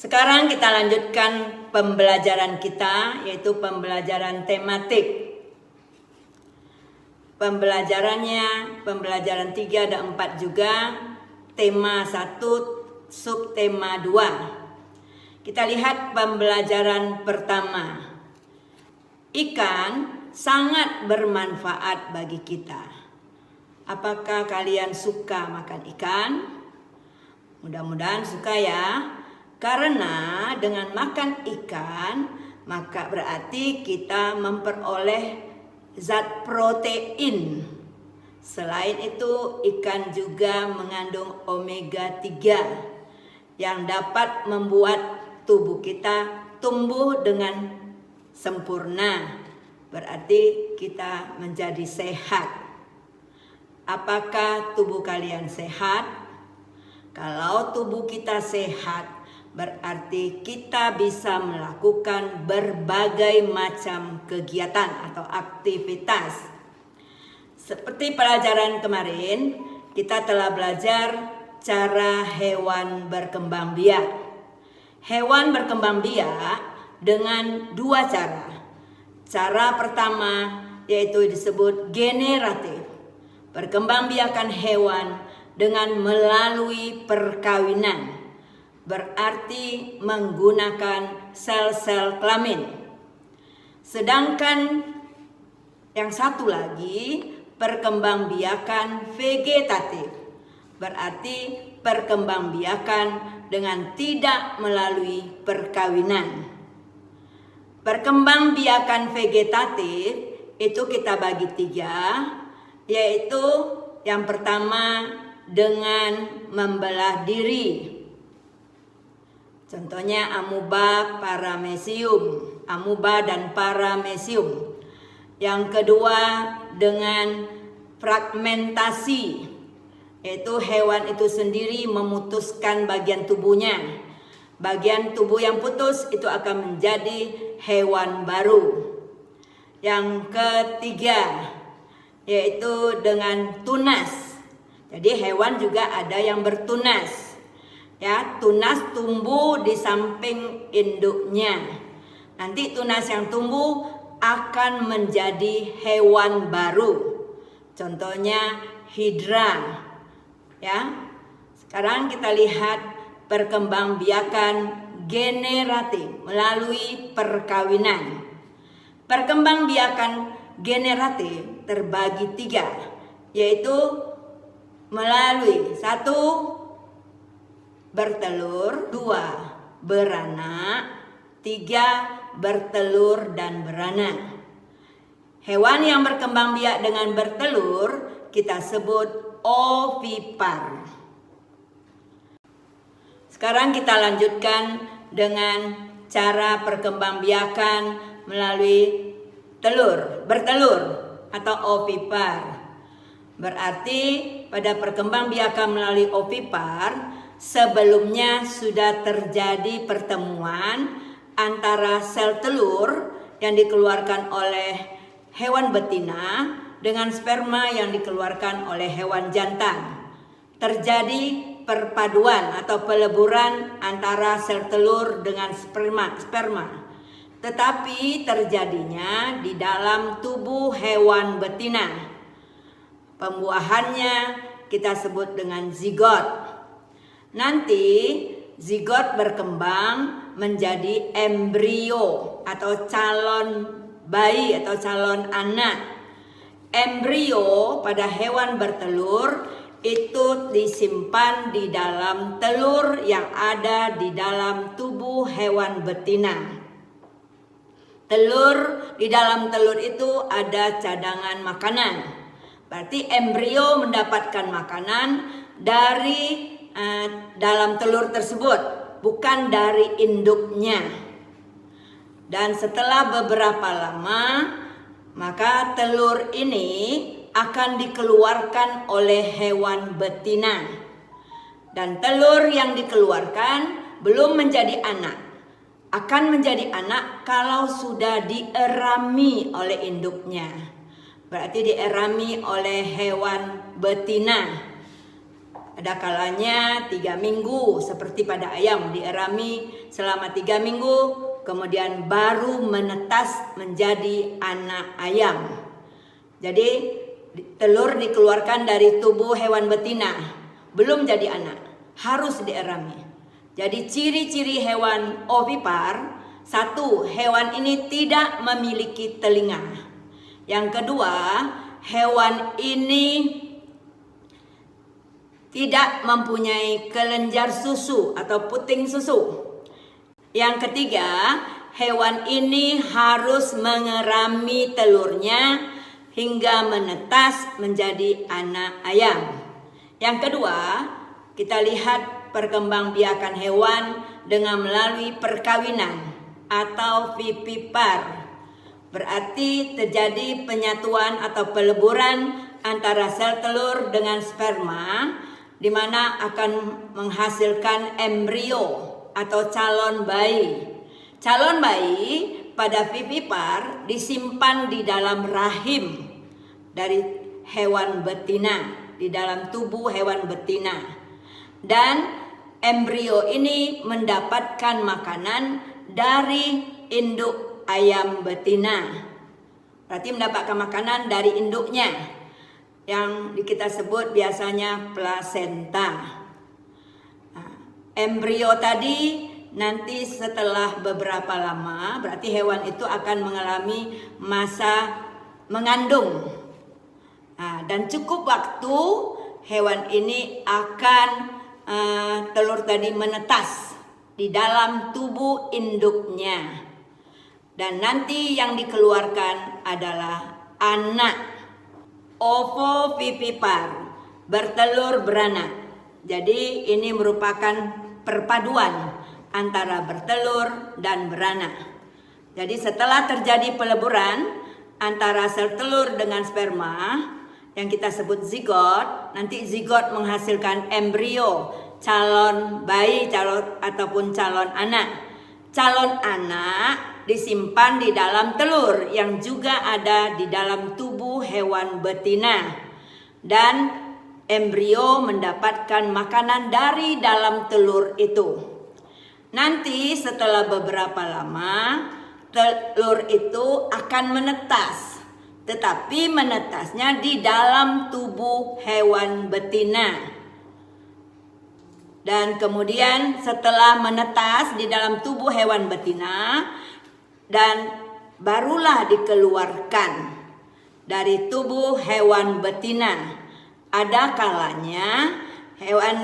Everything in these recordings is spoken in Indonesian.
Sekarang kita lanjutkan pembelajaran kita, yaitu pembelajaran tematik. Pembelajaran 3 ada 4 juga, tema 1, subtema 2. Kita lihat pembelajaran pertama. Ikan sangat bermanfaat bagi kita. Apakah kalian suka makan ikan? Mudah-mudahan suka ya. Karena dengan makan ikan, maka berarti kita memperoleh zat protein. Selain itu, ikan juga mengandung omega 3 yang dapat membuat tubuh kita tumbuh dengan sempurna. Berarti kita menjadi sehat. Apakah tubuh kalian sehat? Kalau tubuh kita sehat, berarti kita bisa melakukan berbagai macam kegiatan atau aktivitas. Seperti pelajaran kemarin, kita telah belajar cara hewan berkembang biak. Hewan berkembang biak dengan 2 cara. Cara pertama yaitu disebut generatif. Perkembangbiakan hewan dengan melalui perkawinan. Berarti menggunakan sel-sel kelamin. Sedangkan yang satu lagi, perkembangbiakan vegetatif. Berarti perkembangbiakan dengan tidak melalui perkawinan. Perkembangbiakan vegetatif itu kita bagi 3, yaitu yang pertama dengan membelah diri. Contohnya amuba dan paramecium. Yang kedua dengan fragmentasi, yaitu hewan itu sendiri memutuskan bagian tubuhnya. Bagian tubuh yang putus itu akan menjadi hewan baru. Yang ketiga yaitu dengan tunas. Jadi hewan juga ada yang bertunas. Ya, tunas tumbuh di samping induknya. Nanti tunas yang tumbuh akan menjadi hewan baru. Contohnya hidra. Ya. Sekarang kita lihat perkembangbiakan generatif melalui perkawinan. Perkembangbiakan generatif terbagi 3, yaitu melalui 1, bertelur, 2, beranak, 3, bertelur dan beranak. Hewan yang berkembang biak dengan bertelur kita sebut ovipar. Sekarang kita lanjutkan dengan cara perkembangbiakan melalui bertelur atau ovipar. Berarti pada perkembangbiakan melalui ovipar, sebelumnya sudah terjadi pertemuan antara sel telur yang dikeluarkan oleh hewan betina dengan sperma yang dikeluarkan oleh hewan jantan. Terjadi perpaduan atau peleburan antara sel telur dengan sperma. Tetapi terjadinya di dalam tubuh hewan betina. Pembuahannya kita sebut dengan zigot. Nanti zigot berkembang menjadi embrio atau calon bayi atau calon anak. Embrio pada hewan bertelur itu disimpan di dalam telur yang ada di dalam tubuh hewan betina. Di dalam telur itu ada cadangan makanan. Berarti embrio mendapatkan makanan dari dalam telur tersebut, bukan dari induknya. Dan setelah beberapa lama, maka telur ini akan dikeluarkan oleh hewan betina. Dan telur yang dikeluarkan belum menjadi anak. Akan menjadi anak kalau sudah dierami oleh induknya. Berarti dierami oleh hewan betina. Ada kalanya 3 minggu seperti pada ayam, dierami selama 3 minggu, kemudian baru menetas menjadi anak ayam. Jadi telur dikeluarkan dari tubuh hewan betina, belum jadi anak, harus dierami. Jadi ciri-ciri hewan ovipar, 1, hewan ini tidak memiliki telinga. Yang kedua, hewan ini tidak mempunyai kelenjar susu atau puting susu. Yang ketiga, hewan ini harus mengerami telurnya hingga menetas menjadi anak ayam. Yang kedua, kita lihat perkembangbiakan hewan dengan melalui perkawinan atau vivipar. Berarti terjadi penyatuan atau peleburan antara sel telur dengan sperma, di mana akan menghasilkan embrio atau calon bayi. Calon bayi pada vivipar disimpan di dalam rahim dari hewan betina, di dalam tubuh hewan betina. Dan embrio ini mendapatkan makanan dari induk ayam betina. Berarti mendapatkan makanan dari induknya, yang kita sebut biasanya plasenta. Nah, embrio tadi nanti setelah beberapa lama, berarti hewan itu akan mengalami masa mengandung. Nah, dan cukup waktu hewan ini akan telur tadi menetas di dalam tubuh induknya. Dan nanti yang dikeluarkan adalah anak ovovivipar, bertelur beranak. Jadi ini merupakan perpaduan antara bertelur dan beranak. Jadi setelah terjadi peleburan antara sel telur dengan sperma yang kita sebut zigot, nanti zigot menghasilkan embrio, calon bayi, ataupun calon anak. Calon anak disimpan di dalam telur yang juga ada di dalam tubuh hewan betina. Dan embrio mendapatkan makanan dari dalam telur itu. Nanti setelah beberapa lama, telur itu akan menetas. Tetapi menetasnya di dalam tubuh hewan betina. Dan kemudian setelah menetas di dalam tubuh hewan betina, dan barulah dikeluarkan dari tubuh hewan betina. Ada kalanya hewan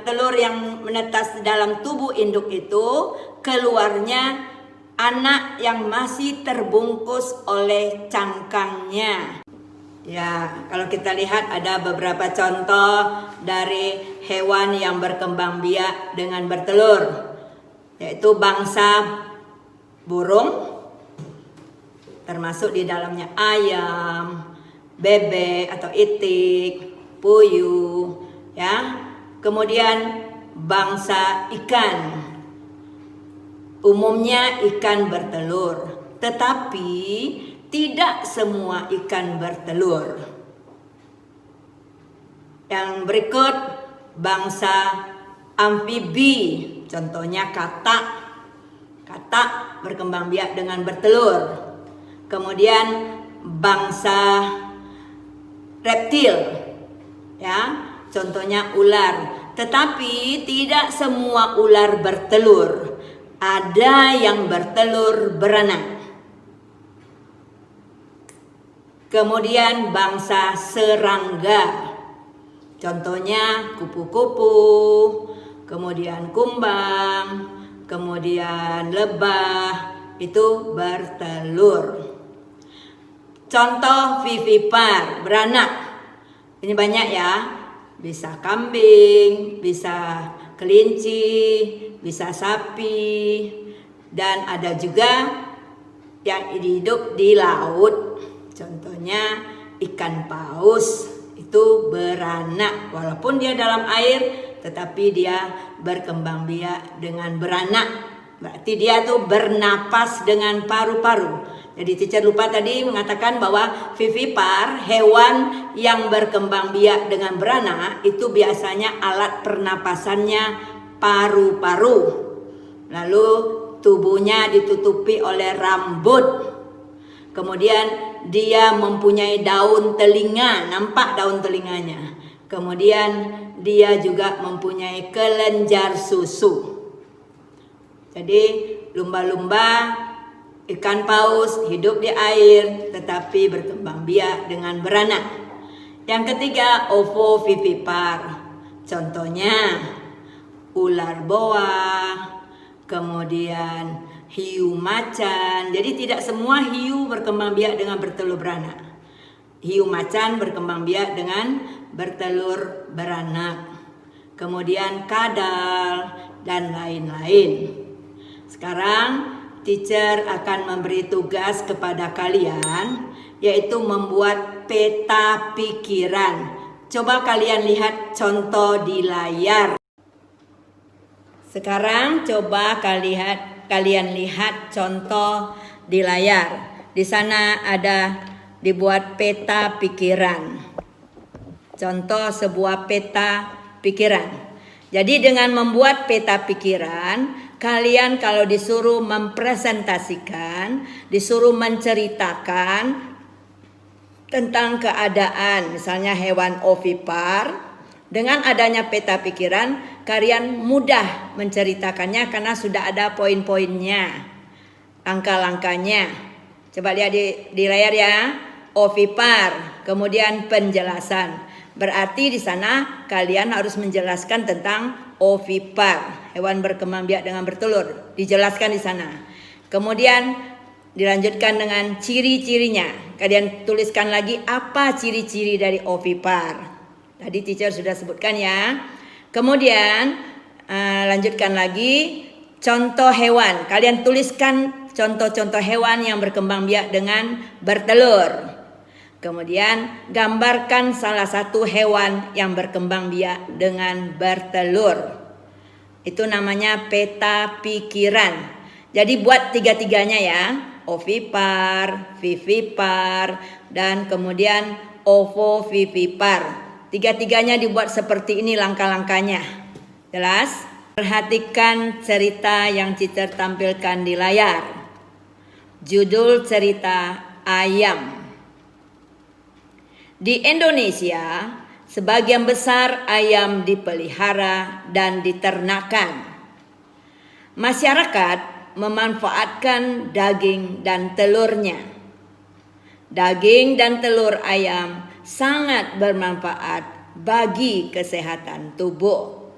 telur yang menetas dalam tubuh induk itu keluarnya anak yang masih terbungkus oleh cangkangnya. Ya, kalau kita lihat ada beberapa contoh dari hewan yang berkembang biak dengan bertelur, yaitu bangsa burung, termasuk di dalamnya ayam, bebek atau itik, puyuh, ya. Kemudian bangsa ikan, umumnya ikan bertelur, tetapi tidak semua ikan bertelur. Yang berikut bangsa amfibi, contohnya katak. Katak berkembang biak dengan bertelur. Kemudian bangsa reptil, ya, contohnya ular. Tetapi tidak semua ular bertelur. Ada yang bertelur beranak. Kemudian bangsa serangga, contohnya kupu-kupu, kemudian kumbang, kemudian lebah, itu bertelur. Contoh vivipar, beranak. Ini banyak ya, bisa kambing, bisa kelinci, bisa sapi, dan ada juga yang hidup di laut. Contohnya ikan paus, itu beranak. Walaupun dia dalam air, tetapi dia berkembang biak dengan beranak. Berarti dia tuh bernapas dengan paru-paru. Jadi teacher lupa tadi mengatakan bahwa vivipar, hewan yang berkembang biak dengan beranak, itu biasanya alat pernapasannya paru-paru. Lalu tubuhnya ditutupi oleh rambut. Kemudian dia mempunyai daun telinga, nampak daun telinganya. Kemudian dia juga mempunyai kelenjar susu. Jadi lumba-lumba, ikan paus hidup di air tetapi berkembang biak dengan beranak. Yang ketiga, ovovivipar. Contohnya ular boa, kemudian hiu macan. Jadi tidak semua hiu berkembang biak dengan bertelur beranak. Hiu macan berkembang biak dengan bertelur beranak. Kemudian kadal dan lain-lain. Sekarang teacher akan memberi tugas kepada kalian, yaitu membuat peta pikiran. Coba kalian lihat contoh di layar. Sekarang coba kalian lihat contoh di layar. Di sana ada dibuat peta pikiran. Contoh sebuah peta pikiran. Jadi dengan membuat peta pikiran, kalian kalau disuruh mempresentasikan, disuruh menceritakan tentang keadaan misalnya hewan ovipar, dengan adanya peta pikiran kalian mudah menceritakannya karena sudah ada poin-poinnya, langkah-langkahnya. Coba lihat di layar ya, ovipar, kemudian penjelasan. Berarti di sana kalian harus menjelaskan tentang ovipar, hewan berkembang biak dengan bertelur, dijelaskan di sana. Kemudian dilanjutkan dengan ciri-cirinya. Kalian tuliskan lagi apa ciri-ciri dari ovipar. Tadi teacher sudah sebutkan ya. Kemudian lanjutkan lagi contoh hewan. Kalian tuliskan contoh-contoh hewan yang berkembang biak dengan bertelur. Kemudian gambarkan salah satu hewan yang berkembang biak dengan bertelur. Itu namanya peta pikiran. Jadi buat tiga-tiganya ya. Ovipar, vivipar, dan kemudian ovovivipar. Tiga-tiganya dibuat seperti ini langkah-langkahnya. Jelas? Perhatikan cerita yang teacher tampilkan di layar. Judul cerita ayam. Di Indonesia, sebagian besar ayam dipelihara dan diternakan. Masyarakat memanfaatkan daging dan telurnya. Daging dan telur ayam sangat bermanfaat bagi kesehatan tubuh.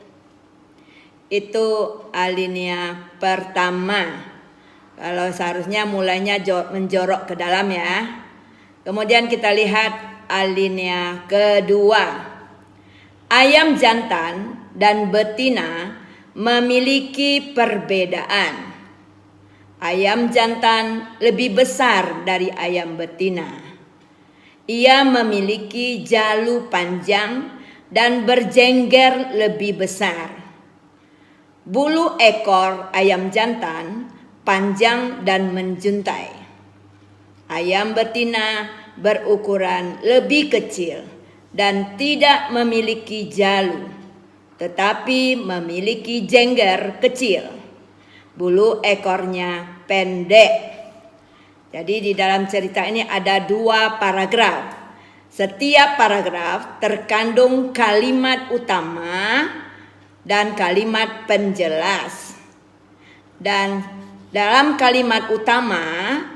Itu alinea pertama. Kalau seharusnya mulainya menjorok ke dalam ya. Kemudian kita lihat alinea kedua. Ayam jantan dan betina memiliki perbedaan. Ayam jantan lebih besar dari ayam betina. Ia memiliki jalu panjang dan berjengger lebih besar. Bulu ekor ayam jantan panjang dan menjuntai. Ayam betina berukuran lebih kecil dan tidak memiliki jalu, tetapi memiliki jengger kecil. Bulu ekornya pendek. Jadi di dalam cerita ini ada 2 paragraf. Setiap paragraf terkandung kalimat utama dan kalimat penjelas. Dan dalam kalimat utama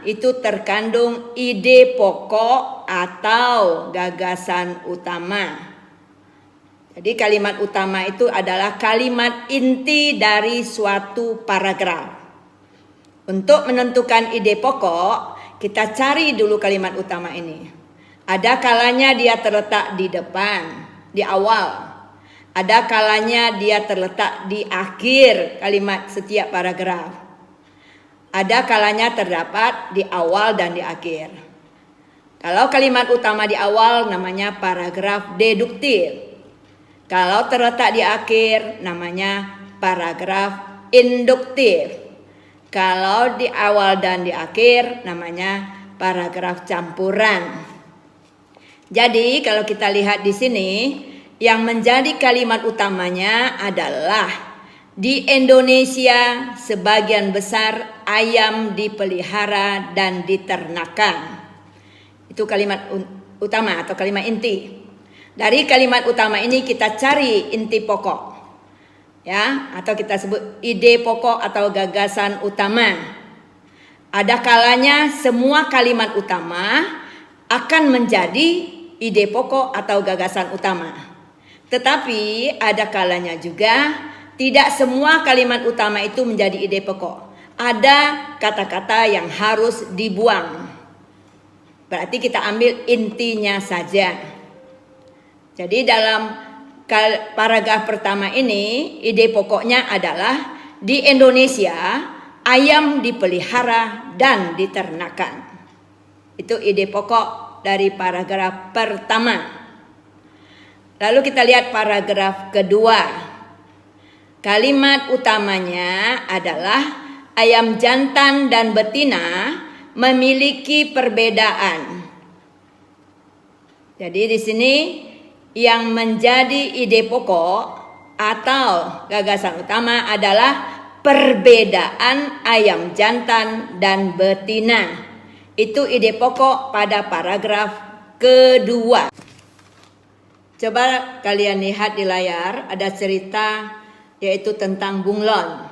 itu terkandung ide pokok atau gagasan utama. Jadi kalimat utama itu adalah kalimat inti dari suatu paragraf. Untuk menentukan ide pokok, kita cari dulu kalimat utama ini. Ada kalanya dia terletak di depan, di awal. Ada kalanya dia terletak di akhir kalimat setiap paragraf. Ada kalanya terdapat di awal dan di akhir. Kalau kalimat utama di awal namanya paragraf deduktif. Kalau terletak di akhir namanya paragraf induktif. Kalau di awal dan di akhir namanya paragraf campuran. Jadi kalau kita lihat di sini, yang menjadi kalimat utamanya adalah di Indonesia sebagian besar ayam dipelihara dan diternakan. Itu kalimat utama atau kalimat inti. Dari kalimat utama ini kita cari inti pokok. Ya, atau kita sebut ide pokok atau gagasan utama. Ada kalanya semua kalimat utama akan menjadi ide pokok atau gagasan utama. Tetapi ada kalanya juga tidak semua kalimat utama itu menjadi ide pokok. Ada kata-kata yang harus dibuang. Berarti kita ambil intinya saja. Jadi dalam paragraf pertama ini, ide pokoknya adalah di Indonesia ayam dipelihara dan diternakan. Itu ide pokok dari paragraf pertama. Lalu kita lihat paragraf kedua. Kalimat utamanya adalah ayam jantan dan betina memiliki perbedaan. Jadi di sini yang menjadi ide pokok atau gagasan utama adalah perbedaan ayam jantan dan betina. Itu ide pokok pada paragraf kedua. Coba kalian lihat di layar, ada cerita yaitu tentang bunglon.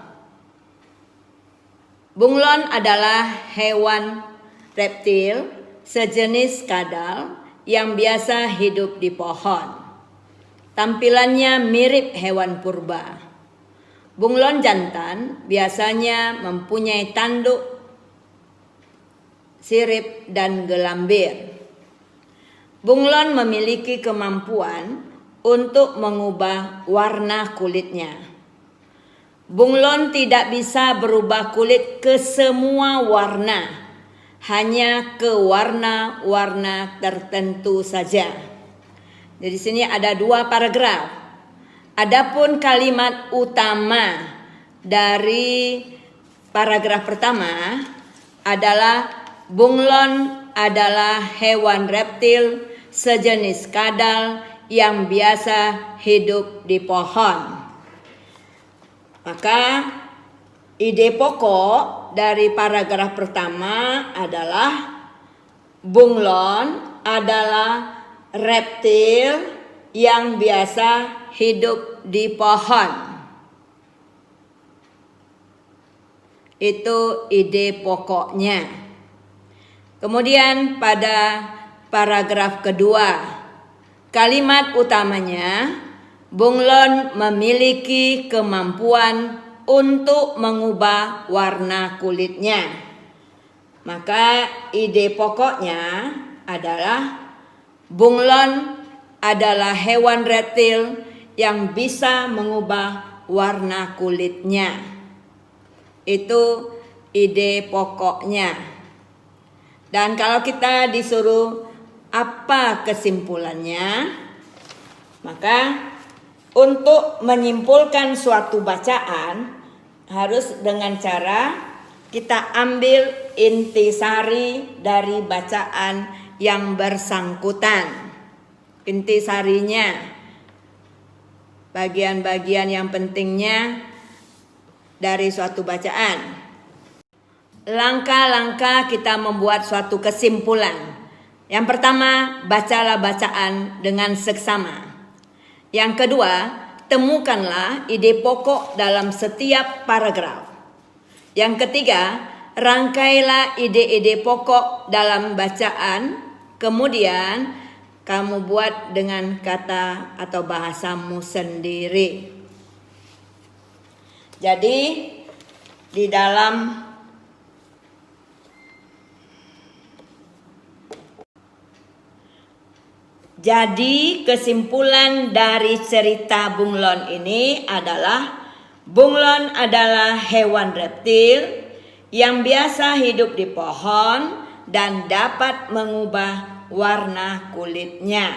Bunglon adalah hewan reptil sejenis kadal yang biasa hidup di pohon. Tampilannya mirip hewan purba. Bunglon jantan biasanya mempunyai tanduk, sirip, dan gelambir. Bunglon memiliki kemampuan untuk mengubah warna kulitnya. Bunglon tidak bisa berubah kulit ke semua warna, hanya ke warna-warna tertentu saja. Jadi di sini ada dua paragraf. Adapun kalimat utama dari paragraf pertama adalah bunglon adalah hewan reptil sejenis kadal yang biasa hidup di pohon. Maka ide pokok dari paragraf pertama adalah bunglon adalah reptil yang biasa hidup di pohon. Itu ide pokoknya. Kemudian pada paragraf kedua, kalimat utamanya bunglon memiliki kemampuan untuk mengubah warna kulitnya. Maka ide pokoknya adalah bunglon adalah hewan reptil yang bisa mengubah warna kulitnya. Itu ide pokoknya. Dan kalau kita disuruh apa kesimpulannya, maka untuk menyimpulkan suatu bacaan harus dengan cara kita ambil intisari dari bacaan yang bersangkutan. Intisarinya, bagian-bagian yang pentingnya dari suatu bacaan. Langkah-langkah kita membuat suatu kesimpulan. Yang pertama, bacalah bacaan dengan seksama. Yang kedua, temukanlah ide pokok dalam setiap paragraf. Yang ketiga, rangkailah ide-ide pokok dalam bacaan. Kemudian, kamu buat dengan kata atau bahasamu sendiri. Jadi, di dalam Jadi kesimpulan dari cerita bunglon ini adalah bunglon adalah hewan reptil yang biasa hidup di pohon dan dapat mengubah warna kulitnya.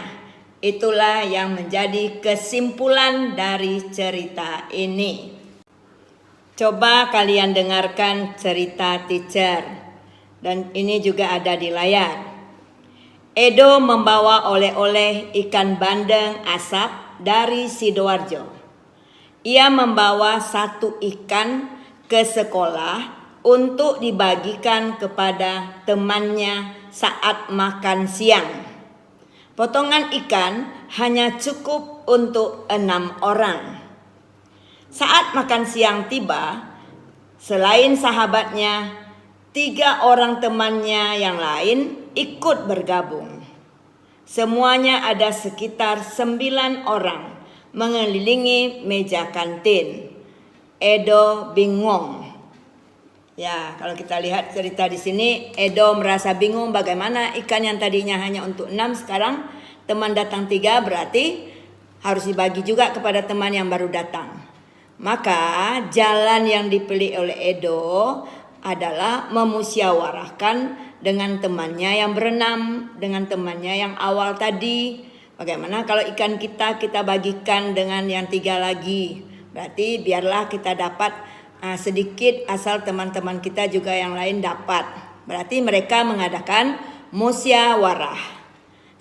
Itulah yang menjadi kesimpulan dari cerita ini. Coba kalian dengarkan cerita teacher. Dan ini juga ada di layar. Edo membawa oleh-oleh ikan bandeng asap dari Sidoarjo. Ia membawa satu ikan ke sekolah untuk dibagikan kepada temannya saat makan siang. Potongan ikan hanya cukup untuk 6 orang. Saat makan siang tiba, selain sahabatnya, 3 orang temannya yang lain ikut bergabung. Semuanya ada sekitar 9 orang mengelilingi meja kantin. Edo bingung. Ya, kalau kita lihat cerita di sini, Edo merasa bingung bagaimana ikan yang tadinya hanya untuk 6 sekarang teman datang 3, berarti harus dibagi juga kepada teman yang baru datang. Maka jalan yang dipilih oleh Edo adalah memusyawarahkan dengan temannya yang berenam, dengan temannya yang awal tadi. Bagaimana kalau ikan kita bagikan dengan yang 3 lagi? Berarti biarlah kita dapat sedikit asal teman-teman kita juga yang lain dapat. Berarti mereka mengadakan musyawarah.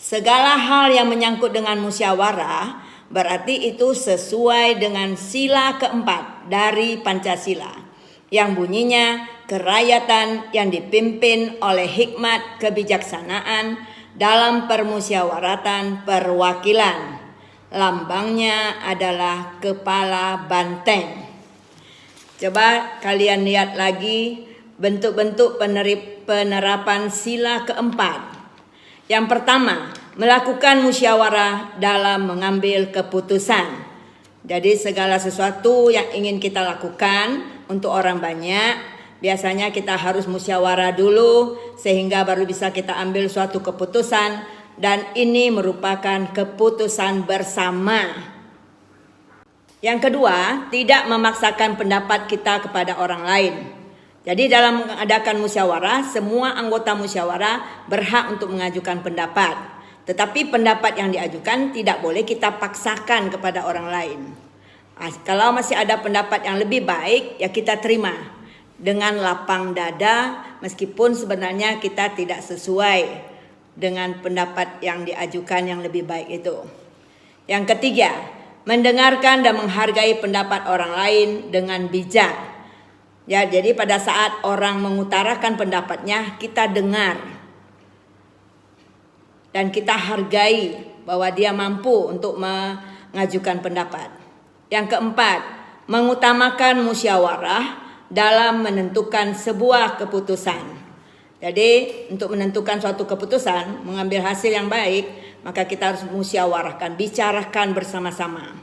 Segala hal yang menyangkut dengan musyawarah berarti itu sesuai dengan sila keempat dari Pancasila yang bunyinya kerakyatan yang dipimpin oleh hikmat kebijaksanaan dalam permusyawaratan perwakilan. Lambangnya adalah kepala banteng. Coba kalian lihat lagi bentuk-bentuk penerapan sila keempat. Yang pertama, melakukan musyawarah dalam mengambil keputusan. Jadi segala sesuatu yang ingin kita lakukan untuk orang banyak, biasanya kita harus musyawarah dulu sehingga baru bisa kita ambil suatu keputusan, dan ini merupakan keputusan bersama. Yang kedua, tidak memaksakan pendapat kita kepada orang lain. Jadi dalam mengadakan musyawarah, semua anggota musyawarah berhak untuk mengajukan pendapat. Tetapi pendapat yang diajukan tidak boleh kita paksakan kepada orang lain. Kalau masih ada pendapat yang lebih baik, ya kita terima dengan lapang dada, meskipun sebenarnya kita tidak sesuai dengan pendapat yang diajukan yang lebih baik itu. Yang ketiga, mendengarkan dan menghargai pendapat orang lain dengan bijak. Ya, jadi pada saat orang mengutarakan pendapatnya, kita dengar dan kita hargai bahwa dia mampu untuk mengajukan pendapat. Yang keempat, mengutamakan musyawarah dalam menentukan sebuah keputusan. Jadi untuk menentukan suatu keputusan, mengambil hasil yang baik, maka kita harus musyawarahkan, bicarakan bersama-sama.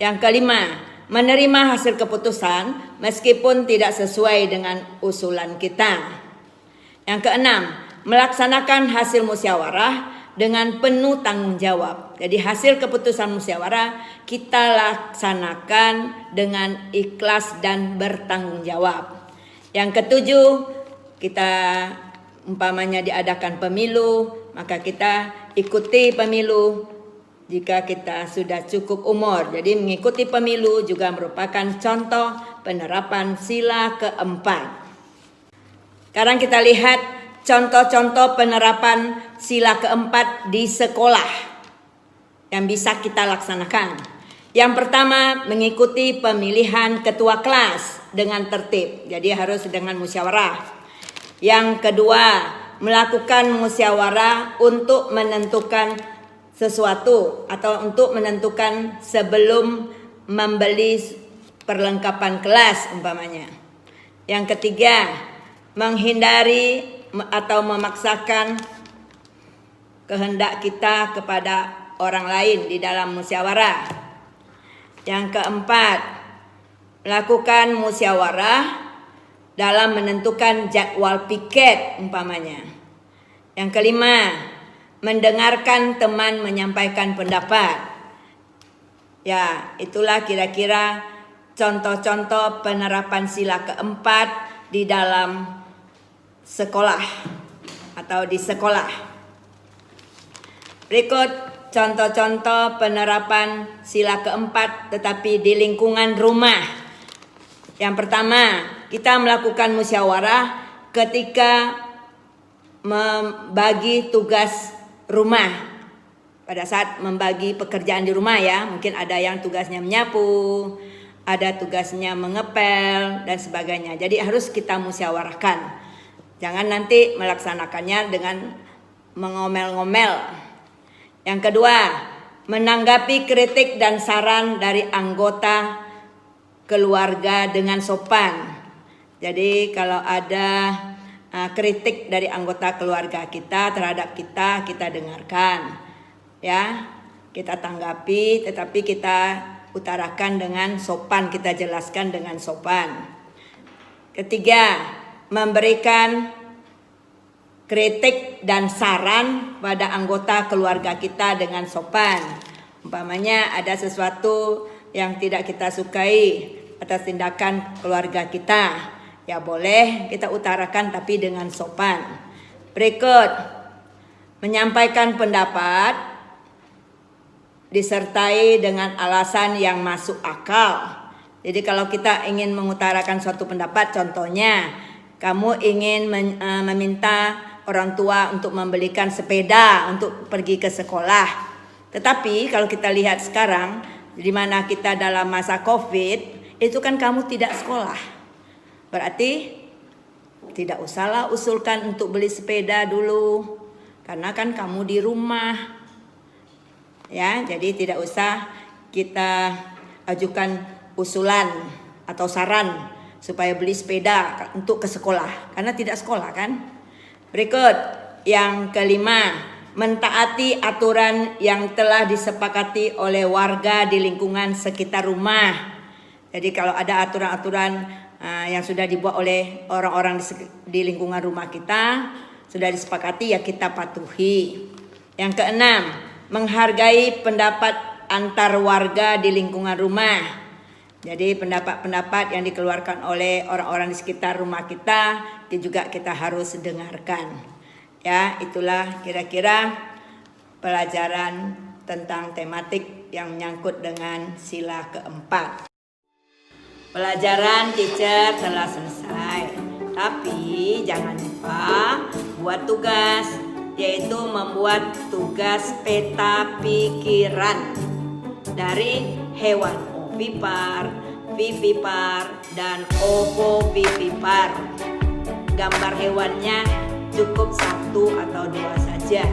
Yang kelima, menerima hasil keputusan meskipun tidak sesuai dengan usulan kita. Yang keenam, melaksanakan hasil musyawarah dengan penuh tanggung jawab. Jadi hasil keputusan musyawarah kita laksanakan dengan ikhlas dan bertanggung jawab. Yang ketujuh, kita umpamanya diadakan pemilu, maka kita ikuti pemilu jika kita sudah cukup umur. Jadi mengikuti pemilu juga merupakan contoh penerapan sila keempat. Sekarang kita lihat contoh-contoh penerapan sila keempat di sekolah yang bisa kita laksanakan. Yang pertama, mengikuti pemilihan ketua kelas dengan tertib. Jadi harus dengan musyawarah. Yang kedua, melakukan musyawarah untuk menentukan sesuatu atau untuk menentukan sebelum membeli perlengkapan kelas umpamanya. Yang ketiga, menghindari atau memaksakan kehendak kita kepada orang lain di dalam musyawarah. Yang keempat, melakukan musyawarah dalam menentukan jadwal piket umpamanya. Yang kelima, mendengarkan teman menyampaikan pendapat. Ya, itulah kira-kira contoh-contoh penerapan sila keempat di dalam sekolah atau di sekolah. Berikut contoh-contoh penerapan sila keempat tetapi di lingkungan rumah. Yang pertama, kita melakukan musyawarah ketika membagi tugas rumah. Pada saat membagi pekerjaan di rumah ya, mungkin ada yang tugasnya menyapu, ada tugasnya mengepel dan sebagainya. Jadi harus kita musyawarahkan. Jangan nanti melaksanakannya dengan mengomel-ngomel. Yang kedua, menanggapi kritik dan saran dari anggota keluarga dengan sopan. Jadi kalau ada kritik dari anggota keluarga kita terhadap kita dengarkan. Ya, kita tanggapi, tetapi kita utarakan dengan sopan, kita jelaskan dengan sopan. Ketiga, memberikan kritik dan saran pada anggota keluarga kita dengan sopan. Umpamanya ada sesuatu yang tidak kita sukai atas tindakan keluarga kita, ya boleh kita utarakan tapi dengan sopan. Berikut, menyampaikan pendapat disertai dengan alasan yang masuk akal. Jadi kalau kita ingin mengutarakan suatu pendapat, contohnya kamu ingin meminta orang tua untuk membelikan sepeda untuk pergi ke sekolah. Tetapi kalau kita lihat sekarang, di mana kita dalam masa COVID, itu kan kamu tidak sekolah. Berarti tidak usahlah usulkan untuk beli sepeda dulu, karena kan kamu di rumah. Ya, jadi tidak usah kita ajukan usulan atau saran supaya beli sepeda untuk ke sekolah, karena tidak sekolah kan. Berikut, yang kelima, mentaati aturan yang telah disepakati oleh warga di lingkungan sekitar rumah. Jadi kalau ada aturan-aturan yang sudah dibuat oleh orang-orang di lingkungan rumah kita, sudah disepakati ya kita patuhi. Yang keenam, menghargai pendapat antar warga di lingkungan rumah. Jadi pendapat-pendapat yang dikeluarkan oleh orang-orang di sekitar rumah kita juga kita harus dengarkan. Ya, itulah kira-kira pelajaran tentang tematik yang menyangkut dengan sila keempat. Pelajaran teacher telah selesai. Tapi jangan lupa buat tugas, yaitu membuat tugas peta pikiran dari hewan ovipar, vivipar, dan ovovivipar. Gambar hewannya cukup 1 atau 2 saja.